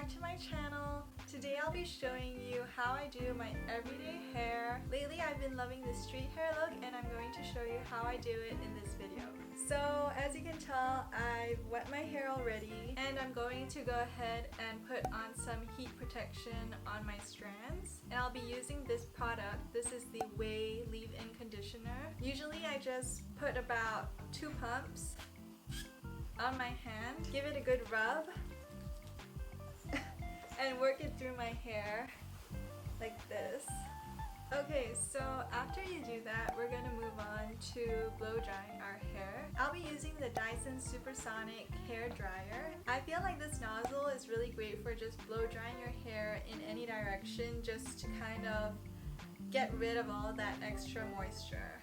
back to my channel. Today I'll be showing you how I do my everyday hair. Lately I've been loving the street hair look and I'm going to show you how I do it in this video. So as you can tell, I've wet my hair already and I'm going to go ahead and put on some heat protection on my strands. And I'll be using this product. This is the Heyyy leave-in conditioner. Usually I just put about 2 pumps on my hand, give it a good rub, and work it through my hair like this. Okay, so after you do that, we're gonna move on to blow drying our hair. I'll be using the Dyson Supersonic hair dryer. I feel like this nozzle is really great for just blow drying your hair in any direction, just to kind of get rid of all that extra moisture.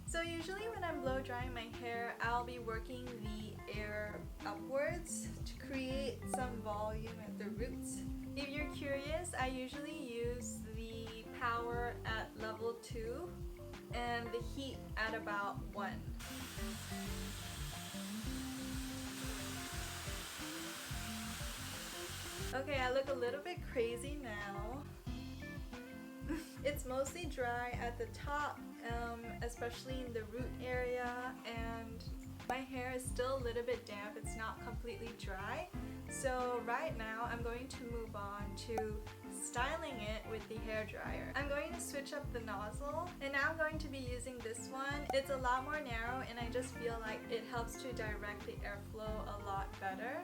So usually when I'm blow drying my hair, I'll be working the air upwards to create some volume at the roots. If you're curious, I usually use the power at level 2 and the heat at about 1. Okay, I look a little bit crazy now. It's mostly dry at the top, especially in the root area, and my hair is still a little bit damp. It's not completely dry. So right now I'm going to move on to styling it with the hair dryer. I'm going to switch up the nozzle, and now I'm going to be using this one. It's a lot more narrow and I just feel like it helps to direct the airflow a lot better.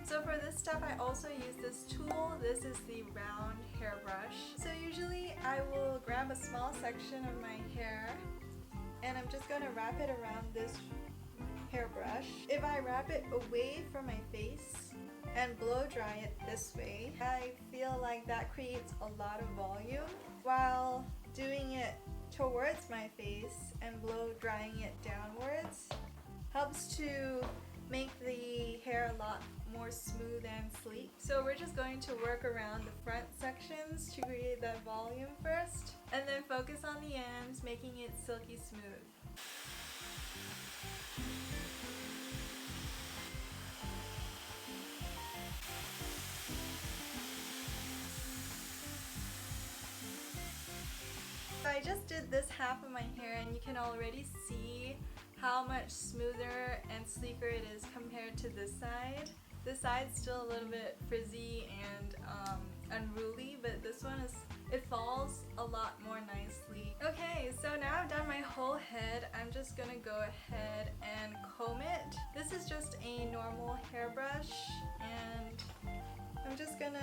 So for this step, I also use this tool. This is the round hairbrush. So usually I will grab a small section of my hair and I'm just going to wrap it around this hairbrush. If I wrap it away from my face and blow dry it this way, I feel like that creates a lot of volume, while doing it towards my face and blow drying it downwards helps to make the hair a lot more smooth and sleek. So we're just going to work around the front sections to create that volume first, and then focus on the ends, making it silky smooth. So I just did this half of my hair and you can already see how much smoother and sleeker it is compared to this side. This side's still a little bit frizzy and unruly, but this one it falls a lot more nicely. Okay, so now I've done my whole head. I'm just gonna go ahead and comb it. This is just a normal hairbrush, and I'm just gonna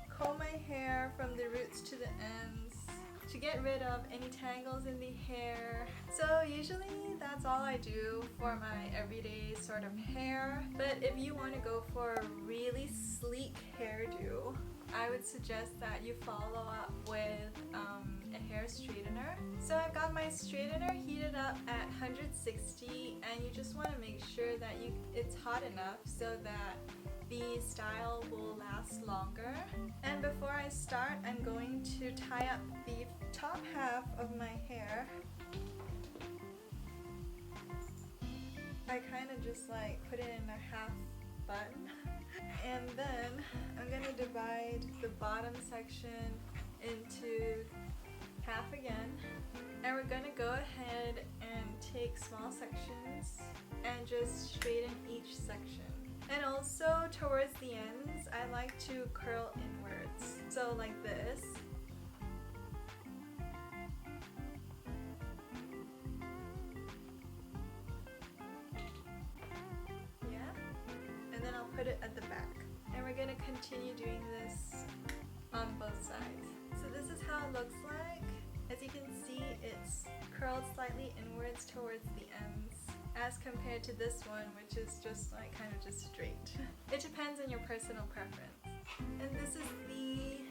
comb my hair from the roots to the ends to get rid of any tangles in the hair. So usually that's all I do for my everyday sort of hair. But if you want to go for a really sleek hairdo, I would suggest that you follow up with a hair straightener. So I've got my straightener heated up at 160, and you just want to make sure that it's hot enough so that the style will last longer. And before I start, I'm going to tie up the top half of my hair. I kind of just like put it in a half bun. And then I'm going to divide the bottom section into half again. And we're going to go ahead and take small sections and just straighten each section. And also towards the ends, I like to curl inwards. So like this. Yeah. And then I'll put it at the back. And we're going to continue doing this on both sides. So this is how it looks like. As you can see, it's curled slightly inwards towards the ends, as compared to this one, which is just like kind of just straight. It depends on your personal preference. And this is the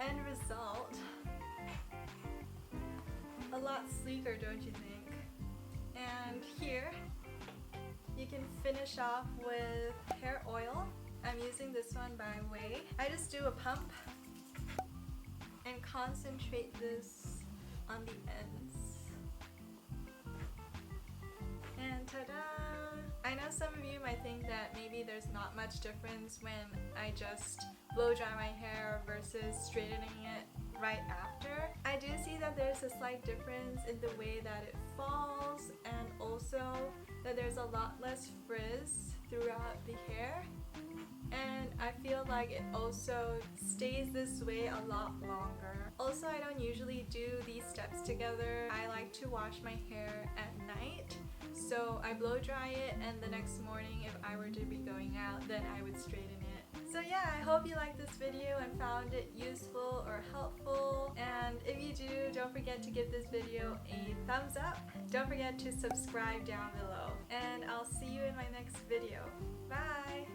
end result. A lot sleeker, don't you think? And here you can finish off with hair oil. I'm using this one by Heyyy. I just do a pump and concentrate this on the ends. And ta-da! I know know some of you might think that maybe there's not much difference when I just blow dry my hair versus straightening it right after. I do see that there's a slight difference in the way that it falls, and also that there's a lot less frizz throughout the hair, and I feel like it also stays this way a lot longer. Also, I don't usually do these steps together. I like to wash my hair at night, so I blow dry it, and the next morning if I were to be going out, then I would straighten it. So yeah, I hope you liked this video and found it useful or helpful, and if you do, don't forget to give this video a thumbs up. Don't forget to subscribe down below, and I'll see you in my next video. Bye!